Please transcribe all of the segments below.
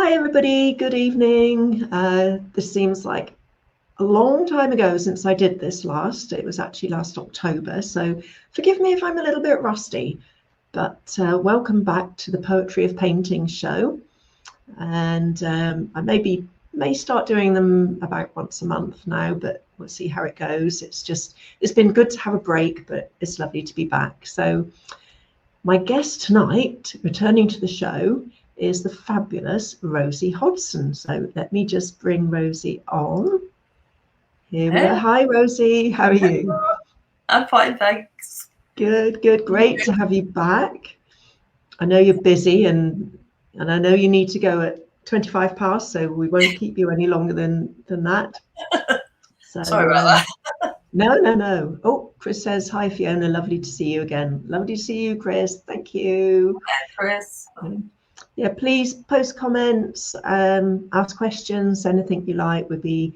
Hi everybody, good evening. This seems like a long time ago since I did this last. It was actually last October, so forgive me if I'm a little bit rusty, but welcome back to the Poetry of Painting show. And I may start doing them about once a month now, but we'll see how it goes. It's been good to have a break, but it's lovely to be back. So my guest tonight, returning to the show, is the fabulous Rosie Hodson. So let me just bring Rosie on. Here we Hey. go. Hi, Rosie. How are you? I'm fine, thanks. Good. Great to have you back. I know you're busy and I know you need to go at 25 past, so we won't keep you any longer than that. So, Sorry about that. No. Oh, Chris says, hi, Fiona. Lovely to see you again. Lovely to see you, Chris. Thank you. Hi, Chris. Yeah, please post comments, ask questions, anything you like would be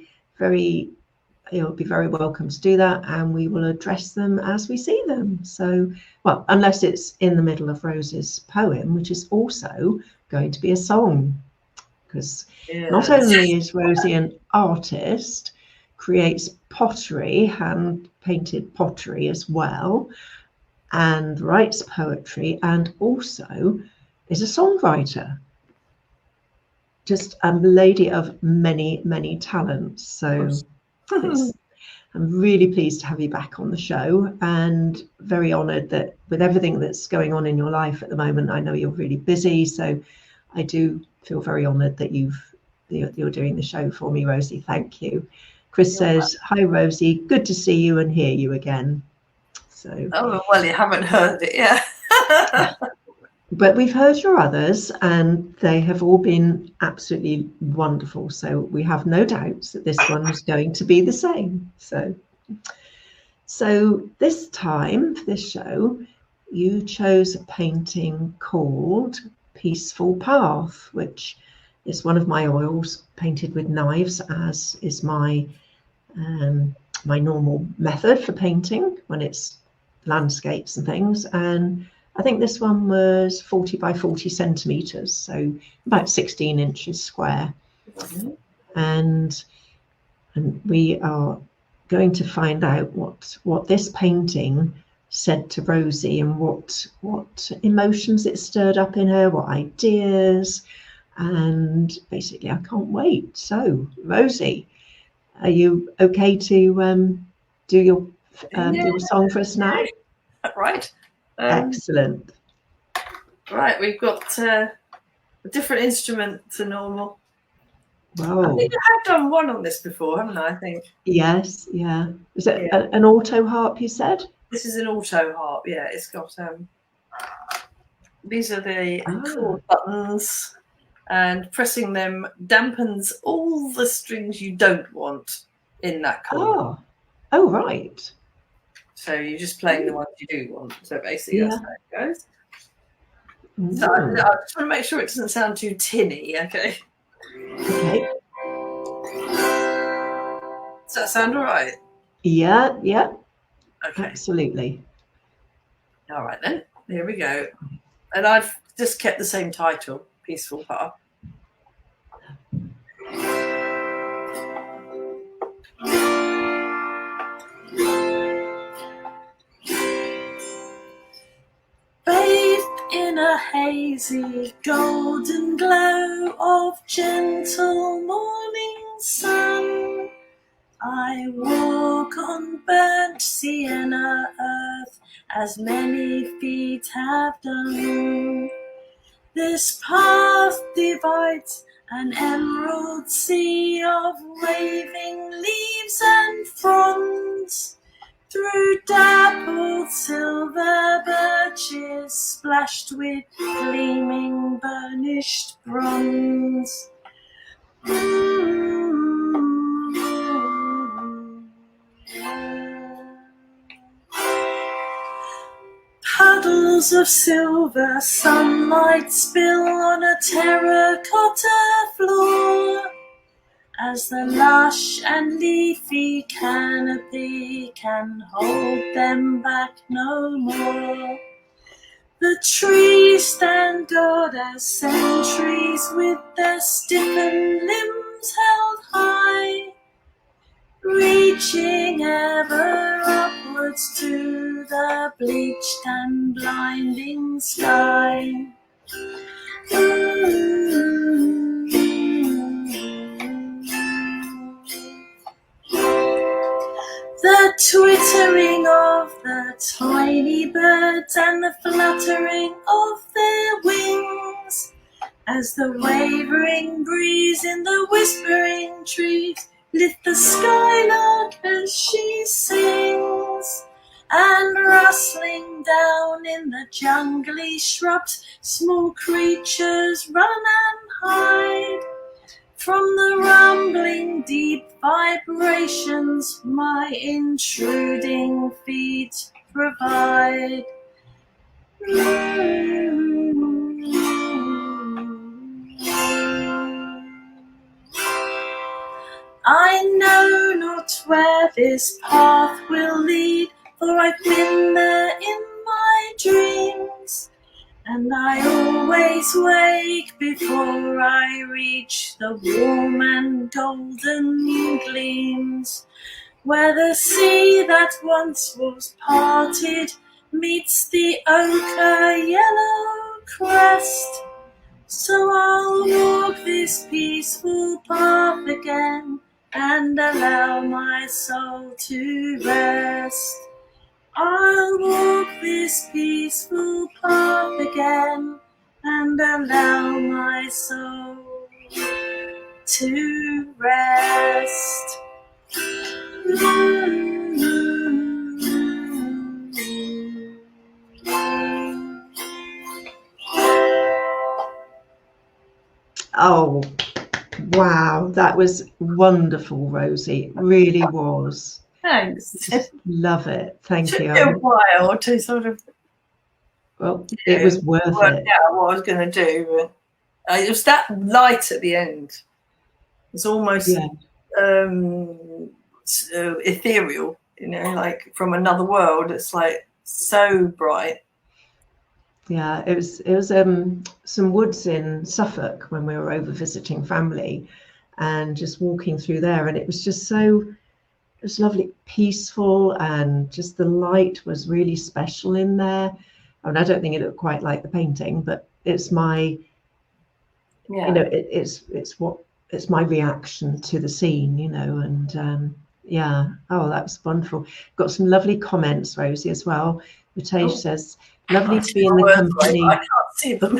you'll be very welcome to do that, and we will address them as we see them. So, well, unless it's in the middle of Rose's poem, which is also going to be a song, because not only is Rosie an artist, creates pottery, hand-painted pottery as well, and writes poetry, and also is a songwriter. Just a lady of many talents. So I'm really pleased to have you back on the show, and very honoured that with everything that's going on in your life at the moment, I know you're really busy. So I do feel very honoured that you're doing the show for me, Rosie. Thank you. Chris says, hi, Rosie. Good to see you and hear you again. So. Oh, well, you haven't heard it yet. But we've heard your others, and they have all been absolutely wonderful. So we have no doubts that this one is going to be the same. So this time for this show, you chose a painting called Peaceful Path, which is one of my oils painted with knives, as is my normal method for painting when it's landscapes and things. And I think this one was 40 by 40 centimeters, so about 16 inches square. And we are going to find out what this painting said to Rosie, and what emotions it stirred up in her, what ideas, and basically I can't wait. So Rosie, are you okay to do your song for us now? Right. Excellent. Right, we've got a different instrument to normal. Wow. I think I have done one on this before, haven't I? I think. Yes, yeah. Is it an auto harp, you said? This is an auto harp, yeah. It's got these are the chord buttons, and pressing them dampens all the strings you don't want in that chord. Oh, right. So you're just playing the ones you do want. So basically that's how it goes. So I just want to make sure it doesn't sound too tinny, okay? Okay. Does that sound all right? Yeah. Okay. Absolutely. All right then. Here we go. And I've just kept the same title, Peaceful Path. Bathed in a hazy golden glow of gentle morning sun, I walk on burnt sienna earth, as many feet have done. This path divides an emerald sea of waving leaves and fronds, through dappled silver birches splashed with gleaming burnished bronze. Puddles of silver sunlight spill on a terracotta floor, as the lush and leafy canopy can hold them back no more. The trees stand guard as sentries with their stiffened limbs held high, reaching ever upwards to the bleached and blinding sky. The twittering of the tiny birds and the fluttering of their wings, as the wavering breeze in the whispering trees lift the skylark as she sings, and rustling down in the jungly shrubs, small creatures run and hide from the rumbling deep vibrations my intruding feet provide. I know not where this path will lead, for I've been there in my dreams, and I always wake before I reach the warm and golden gleams, where the sea that once was parted meets the ochre yellow crest. So I'll walk this peaceful path again and allow my soul to rest. I'll walk this peaceful path again and allow my soul to rest. Oh, wow, that was wonderful, Rosie. It really was. Thanks. Just love it. Thank you. It took me a while to sort of, well, it was worth it. Work out what I was going to do. But it was that light at the end. It's almost ethereal, you know, like from another world. It's like so bright. Yeah, it was some woods in Suffolk when we were over visiting family, and just walking through there, and it was just so, it was lovely, peaceful, and just the light was really special in there. I mean, I don't think it looked quite like the painting, but it's my, you know, it's my reaction to the scene, you know, and yeah, oh, that was wonderful. Got some lovely comments, Rosie, as well. Ritesh says, lovely to be in the company. I can't see them.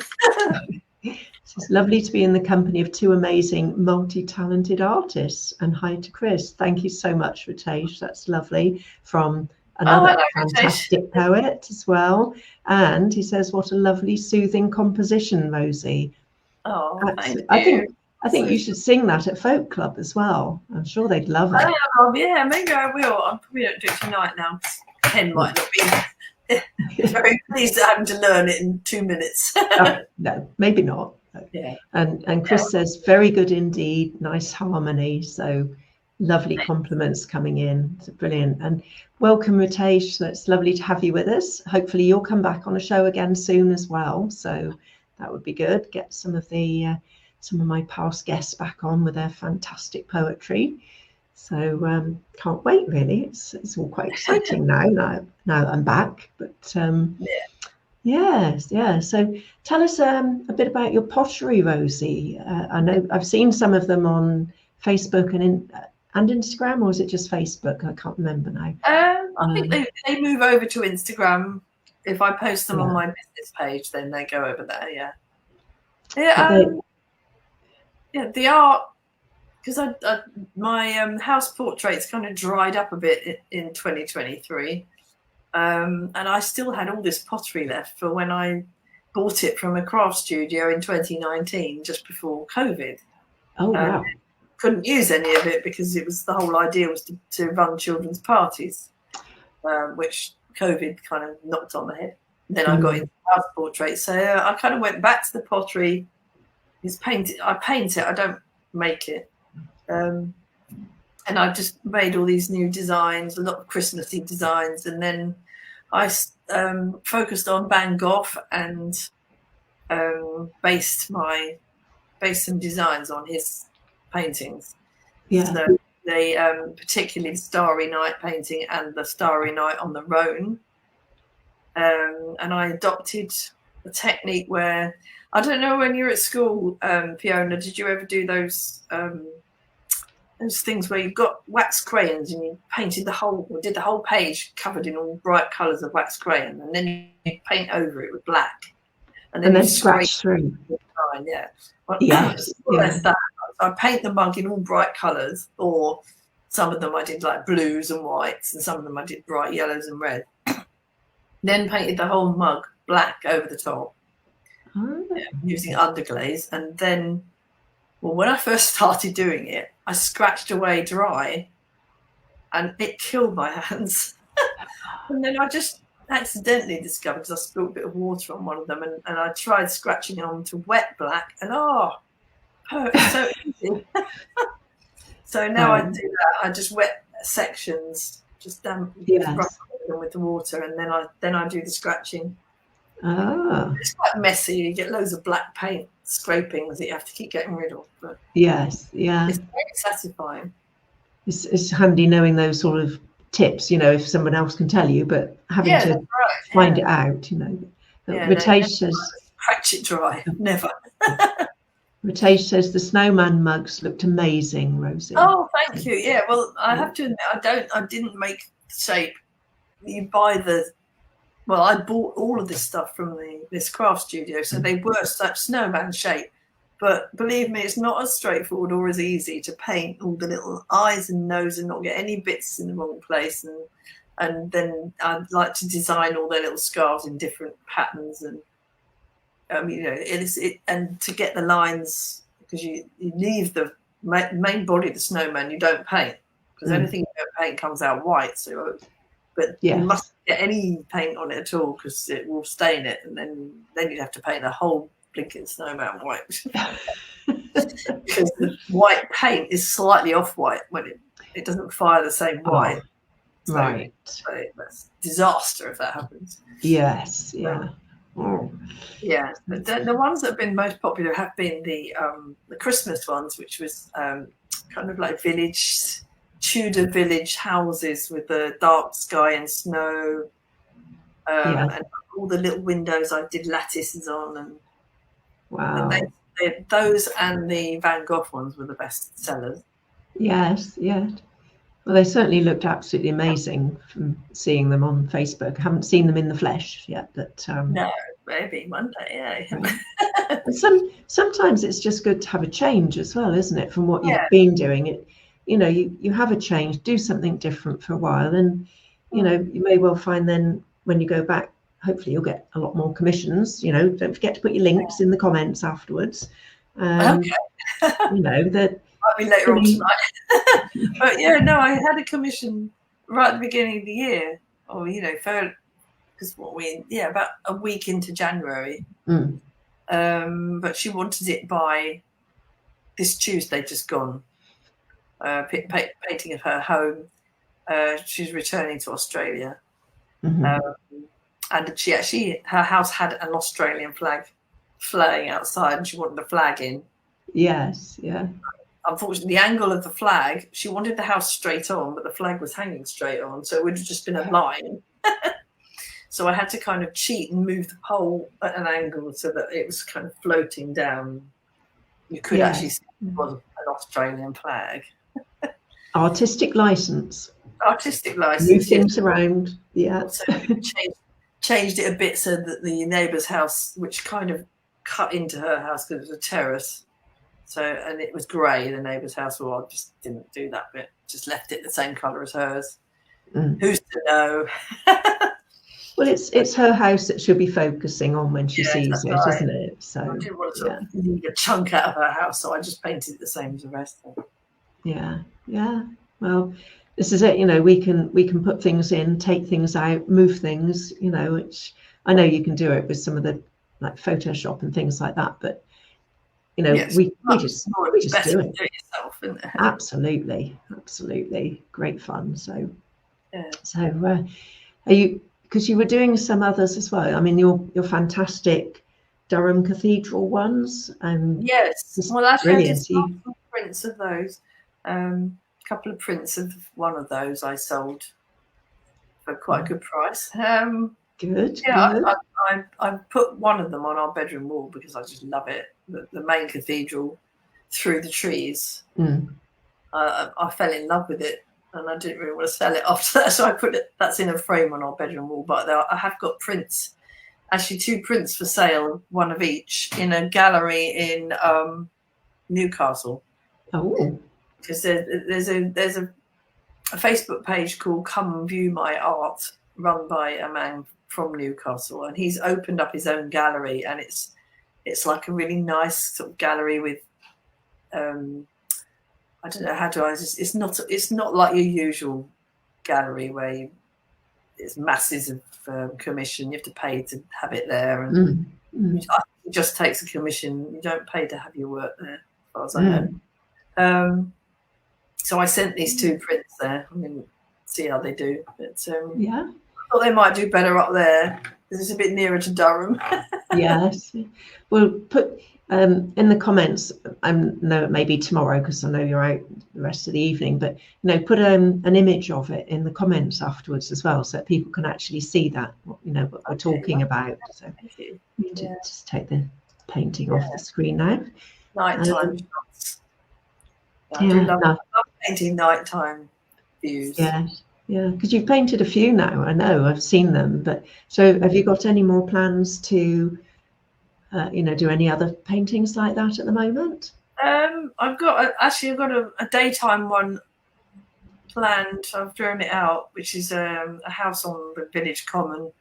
It's lovely to be in the company of two amazing, multi-talented artists. And hi to Chris. Thank you so much, Ritesh. That's lovely. From another fantastic poet as well. And he says, what a lovely, soothing composition, Rosie. Oh, thank you. I think you should sing that at Folk Club as well. I'm sure they'd love it. Oh, yeah, maybe I will. I probably don't do it tonight now. Ken might not be very pleased at having to learn it in 2 minutes. No, maybe not. Yeah. And Chris says, very good indeed. Nice harmony. So lovely compliments coming in. It's brilliant. And welcome, Ritesh. So it's lovely to have you with us. Hopefully you'll come back on a show again soon as well. So that would be good. Get some of my past guests back on with their fantastic poetry. So can't wait, really. It's all quite exciting now that I'm back. But yes. So tell us a bit about your pottery, Rosie. I know I've seen some of them on Facebook and Instagram, or is it just Facebook? I can't remember now. I think they move over to Instagram. If I post them on my business page, then they go over there. Yeah, the art, because my house portraits kind of dried up a bit in 2023, and I still had all this pottery left for when I bought it from a craft studio in 2019, just before COVID. Oh wow! Couldn't use any of it because the whole idea was to run children's parties, which COVID kind of knocked on the head. Then I got into house portraits, so I kind of went back to the pottery. It's painted. I paint it. I don't make it. And I just made all these new designs, a lot of Christmassy designs, and then I focused on Van Gogh and based some designs on his paintings. Yeah. So they particularly the Starry Night painting and the Starry Night on the Rhone. And I adopted a technique where, I don't know, when you're at school, Fiona, did you ever do those things where you've got wax crayons and you did the whole page covered in all bright colours of wax crayon, and then you paint over it with black, and then you scratch through. Yeah. Well, yes. That. I paint the mug in all bright colours, or some of them I did like blues and whites, and some of them I did bright yellows and red. Then painted the whole mug black over the top, using underglaze. And then, well, when I first started doing it, I scratched away dry, and it killed my hands. And then I just accidentally discovered, because I spilled a bit of water on one of them, and I tried scratching it onto wet black, and it's so easy. So now I do that. I just wet sections, just damp them with the water, and then I do the scratching. It's quite messy. You get loads of black paint scrapings that you have to keep getting rid of. But it's very satisfying. It's handy knowing those sort of tips, if someone else can tell you, but having to find it out, Ratesh says, scratch it dry. Never. Ratesh says the snowman mugs looked amazing, Rosie. Oh, thank you. Yeah, well, I have to admit, I didn't make the shape. You buy I bought all of this stuff from this craft studio, so they were such snowman shape. But believe me, it's not as straightforward or as easy to paint all the little eyes and nose and not get any bits in the wrong place. And then I'd like to design all their little scarves in different patterns, and and to get the lines, because you leave the main body of the snowman, you don't paint, because anything you don't paint comes out white. So, but you mustn't get any paint on it at all, because it will stain it, and then you'd have to paint the whole blinking snowman white. Because the white paint is slightly off white when it doesn't fire the same white. So that's disaster if that happens. Yes, Yeah, the ones that have been most popular have been the Christmas ones, which was kind of like Tudor village houses with the dark sky and snow, and all the little windows I did lattices on, and and those and the Van Gogh ones were the best sellers. Yes. Well, they certainly looked absolutely amazing from seeing them on Facebook. I haven't seen them in the flesh yet, but no, maybe one day, yeah. Sometimes it's just good to have a change as well, isn't it? From what you've been doing, it, you have a change, do something different for a while, and you may well find then when you go back, hopefully you'll get a lot more commissions. Don't forget to put your links in the comments afterwards. Okay. That. Might be later on tonight. But I had a commission right at the beginning of the year, or because about a week into January. But she wanted it by this Tuesday just gone. Painting of her home. She's returning to Australia, and her house had an Australian flag flying outside, and she wanted the flag in. Yes, yeah. Unfortunately, the angle of the flag, she wanted the house straight on, but the flag was hanging straight on, so it would have just been a line. So I had to kind of cheat and move the pole at an angle so that it was kind of floating down. You could actually see it was an Australian flag. Artistic license. Move things around. Yeah. So changed it a bit so that the neighbour's house, which kind of cut into her house because it was a terrace. So, and it was grey, the neighbour's house. Well, I just didn't do that bit. Just left it the same colour as hers. Who's to know? Well, it's her house that she'll be focusing on when she sees it, isn't it? So I didn't want to leave a chunk out of her house, so I just painted it the same as the rest of it. Yeah. Well, this is it. We can put things in, take things out, move things. Which I know you can do it with some of the like Photoshop and things like that, but. We just do it. Yourself, isn't it? Absolutely, great fun. So, are you? because you were doing some others as well. I mean, your fantastic Durham Cathedral ones. Yes. Well, actually, I did brilliant. some prints of those. A couple of prints of one of those I sold for quite a good price. Good. Yeah, Good. I put one of them on our bedroom wall because I just love it. The main cathedral through the trees. I fell in love with it, and I didn't really want to sell it after that, so I put it. That's in a frame on our bedroom wall. But I have got prints, actually 2 prints for sale, one of each, in a gallery in Newcastle. Oh. Because there's a Facebook page called Come View My Art, run by a man from Newcastle, and he's opened up his own gallery, and it's like a really nice sort of gallery with I don't know how to. It's not like your usual gallery where it's masses of commission. You have to pay to have it there, and it just takes a commission. You don't pay to have your work there, as far as I know. So I sent these 2 prints there. I'm going to see how they do. But yeah, I thought they might do better up there because it's a bit nearer to Durham. Yes. Well, put in the comments. I know it may be tomorrow because I know you're out the rest of the evening, but put an image of it in the comments afterwards as well, so that people can actually see that what we're talking about. So just take the painting off the screen now. Nighttime shots. I do love painting nighttime views. Yeah, because you've painted a few now. I know, I've seen them. But so, have you got any more plans to, do any other paintings like that at the moment? I've got a daytime one planned. I've drawn it out, which is a house on the village common,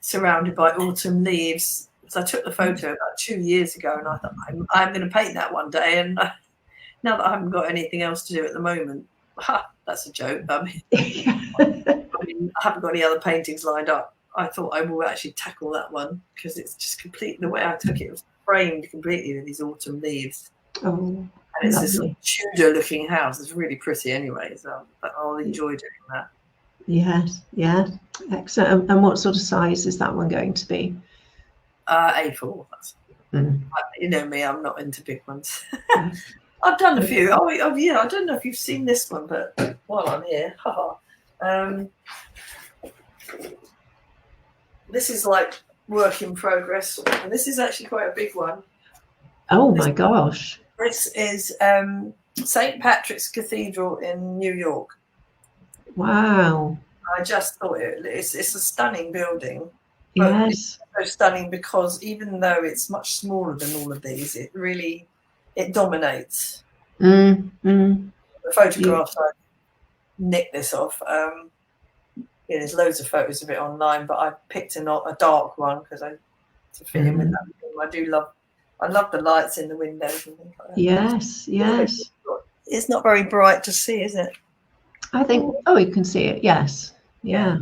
surrounded by autumn leaves. So I took the photo about 2 years ago, and I thought I'm going to paint that one day. And now that I haven't got anything else to do at the moment, that's a joke. I haven't got any other paintings lined up. I thought I will actually tackle that one because it's just complete. The way I took it was framed completely with these autumn leaves. Oh, and it's this sort of Tudor-looking house. It's really pretty, anyway. So I'll enjoy doing that. Yes, excellent. And what sort of size is that one going to be? A4. You know me, I'm not into big ones. I've done a few. Oh yeah, I don't know if you've seen this one, but while I'm here, this is like work in progress, and this is actually quite a big one. Oh my gosh! This is St. Patrick's Cathedral in New York. Wow! I just thought it's a stunning building. Yes, it's so stunning because even though it's much smaller than all of these, it dominates. The photographs I nicked this off. There's loads of photos of it online, but I picked a dark one because to fit in with that. I love the lights in the windows and things like that. Yes. It's not very bright to see, is it? I think. Oh, you can see it. Yes. Yeah.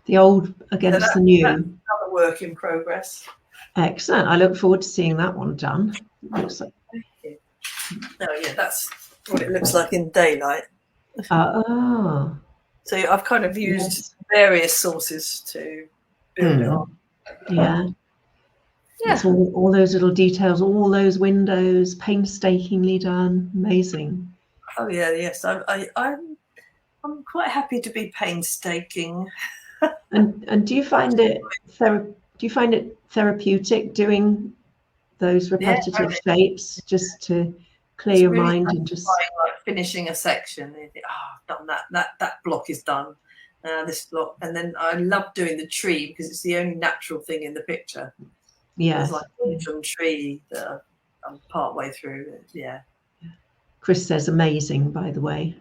The old against the new. That's another work in progress. Excellent. I look forward to seeing that one done. Looks like. Oh yeah, that's what it looks like in daylight. So I've kind of used various sources to build it on. Yeah. It's all those little details, all those windows, painstakingly done. Amazing. Oh yeah, yes. I'm quite happy to be painstaking. And do you find it therapeutic doing those repetitive shapes just to clear your mind and just like finishing a section? And you think, I've done that block is done. This block, and then I love doing the tree because it's the only natural thing in the picture. There's like a autumn tree that I'm part way through. Yeah. Chris says amazing, by the way.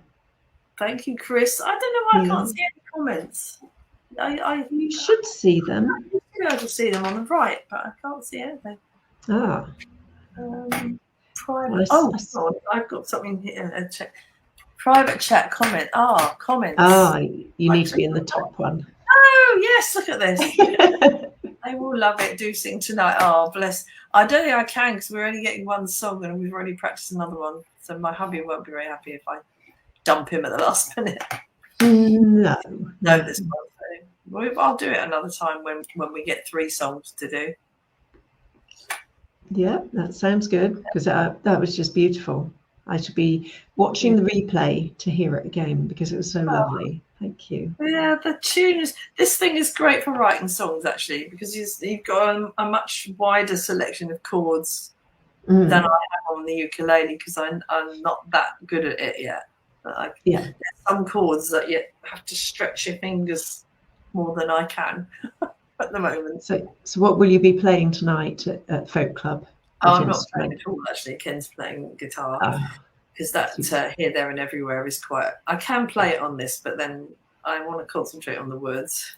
Thank you, Chris. I don't know why I can't see any comments. You should see them. I can see them on the right, but I can't see anything. Private. I've got something here. Check. Private chat comment. Comments. You need to be in the top one. Oh yes, look at this. They will love it. Do sing tonight. Oh bless. I don't think I can because we're only getting one song and we've already practiced another one. So my hubby won't be very happy if I dump him at the last minute. No, this one. I'll do it another time when we get 3 songs to do. Yeah, that sounds good, because that was just beautiful. I should be watching the replay to hear it again because it was so lovely. Thank you. Yeah, the tunes. This thing is great for writing songs, actually, because you've got a much wider selection of chords than I have on the ukulele, because I'm not that good at it yet. There's some chords that you have to stretch your fingers more than I can at the moment. So what will you be playing tonight at Folk Club? I'm not playing at all, actually. Ken's playing guitar, because that Here, There and Everywhere is quite... I can play it on this, but then I want to concentrate on the words.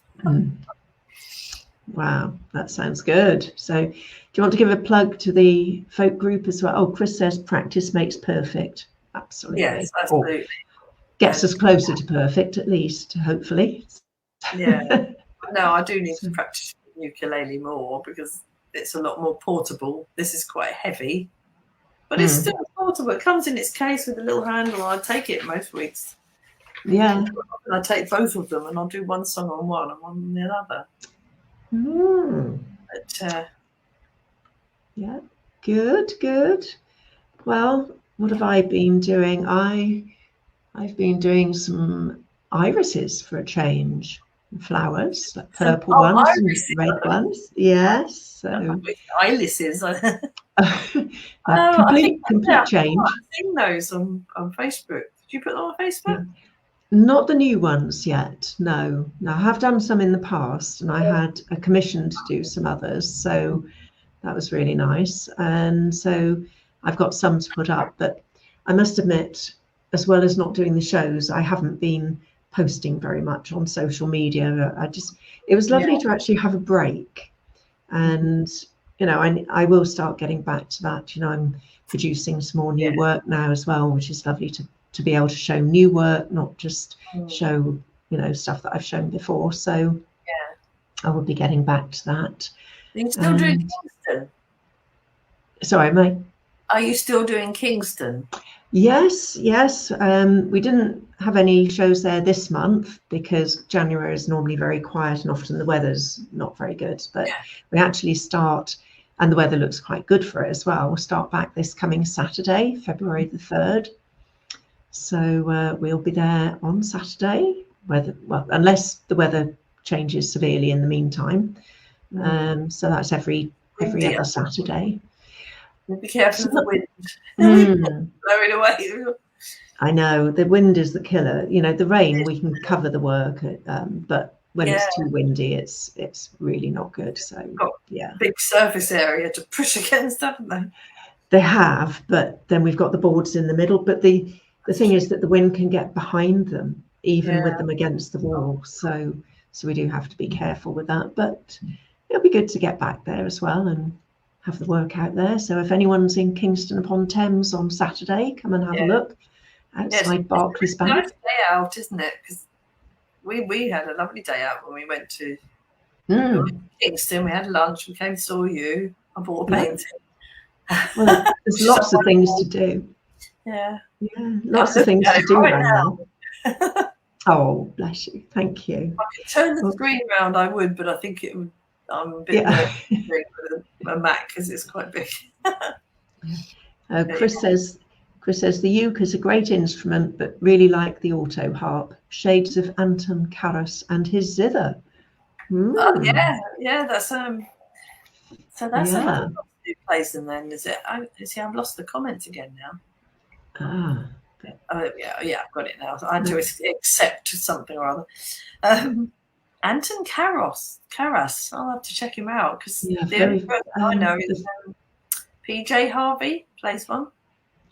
Wow, that sounds good. So do you want to give a plug to the folk group as well? Oh, Chris says practice makes perfect. Absolutely. Yes, absolutely. Or gets us closer to perfect, at least, hopefully. Yeah. No, I do need to practice ukulele more, because it's a lot more portable. This is quite heavy, but it's still portable. It comes in its case with a little handle. I take it most weeks. Yeah. I take both of them, and I'll do one song on one and one on the other. But yeah, good. Well, what have I been doing? I've been doing some irises for a change. Flowers, like purple ones and red ones. Yes. So irises. complete change. I've seen those on Facebook. Did you put them on Facebook? Yeah. Not the new ones yet. No. I have done some in the past, and I had a commission to do some others. So that was really nice. And so I've got some to put up. But I must admit, as well as not doing the shows, I haven't been posting very much on social media. It was lovely to actually have a break, and I will start getting back to that. I'm producing some more new work now as well, which is lovely to be able to show new work, not just show stuff that I've shown before. So I will be getting back to that. Are you still doing Kingston? Sorry, May. Are you still doing Kingston? Yes. We didn't have any shows there this month because January is normally very quiet and often the weather's not very good. But we actually start, and the weather looks quite good for it as well. We'll start back this coming Saturday, February the 3rd. So we'll be there on Saturday, unless the weather changes severely in the meantime. So that's every other Saturday. Be careful of the wind. Blow it away. I know, the wind is the killer. The rain, we can cover the work, but when it's too windy, it's really not good. So big surface area to push against, haven't they? They have, but then we've got the boards in the middle. But the thing is that the wind can get behind them, even with them against the wall. So we do have to be careful with that. But it'll be good to get back there as well and have the work out there. So if anyone's in Kingston upon Thames on Saturday, come and have a look outside Barclays Bank. It's a nice day out, isn't it? Because we had a lovely day out when we went to Kingston. We had lunch. We came, saw you. I bought a painting. Well, there's lots of things to do. Lots of things to do right now. Oh, bless you. Thank you. If I could turn the screen round, I would, but I think it would. I'm a bit big with a Mac because it's quite big. Chris says the uke is a great instrument, but really like the auto harp. Shades of Anton Karas and his zither. That's so that's another place. And then is it? I've lost the comment again now. I've got it now. I had to accept something or other. Anton Karas. I'll have to check him out because the only person I know is PJ Harvey plays one.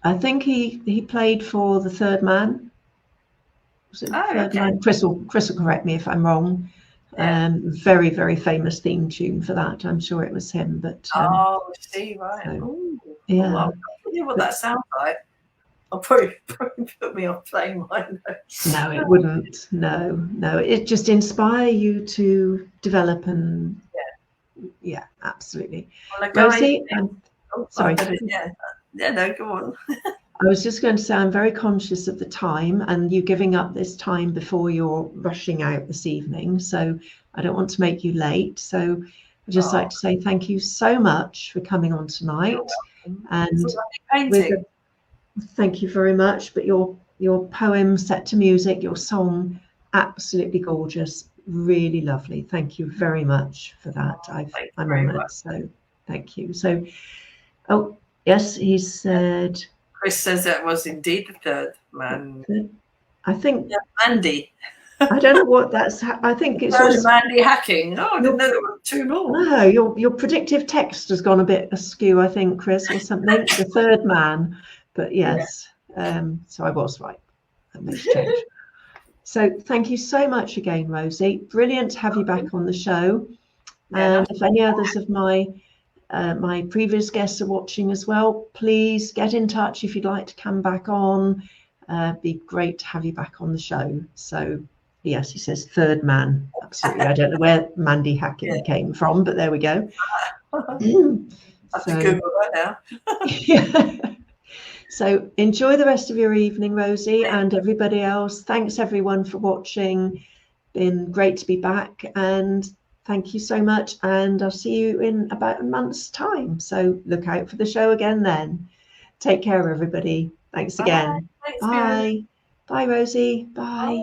I think he played for the Third Man. Was it Third Man? Chris will correct me if I'm wrong. Very, very famous theme tune for that. I'm sure it was him. But right. So, I don't know what that sounds like. I'll probably put me off playing mine. No, it wouldn't. No. It just inspire you to develop and absolutely. Well, Rosie, sorry. No, go on. I was just going to say I'm very conscious of the time and you giving up this time before you're rushing out this evening. So I don't want to make you late. So I'd just like to say thank you so much for coming on tonight. And painting. Thank you very much. But your poem set to music, your song, absolutely gorgeous, really lovely. Thank you very much for that. I'm honoured. So thank you. So, oh yes, he said. Chris says that was indeed the third man. I think Mandy. I don't know what that's. I think it's just Mandy hacking. Oh, I didn't know there were two more. No, your predictive text has gone a bit askew, I think, Chris, or something. The third man, but yes. So I was right. That makes change. So thank you so much again, Rosie. Brilliant to have you back on the show. And if any others of my previous guests are watching as well, please get in touch if you'd like to come back on. Be great to have you back on the show. So yes, he says third man. Absolutely. I don't know where Mandy hacking came from, but there we go. I have to Google that now. Yeah. So enjoy the rest of your evening, Rosie, and everybody else. Thanks everyone for watching. Been great to be back, and thank you so much. And I'll see you in about a month's time. So look out for the show again then. Take care, everybody. Thanks again. Thanks, bye. Bye, Rosie. Bye.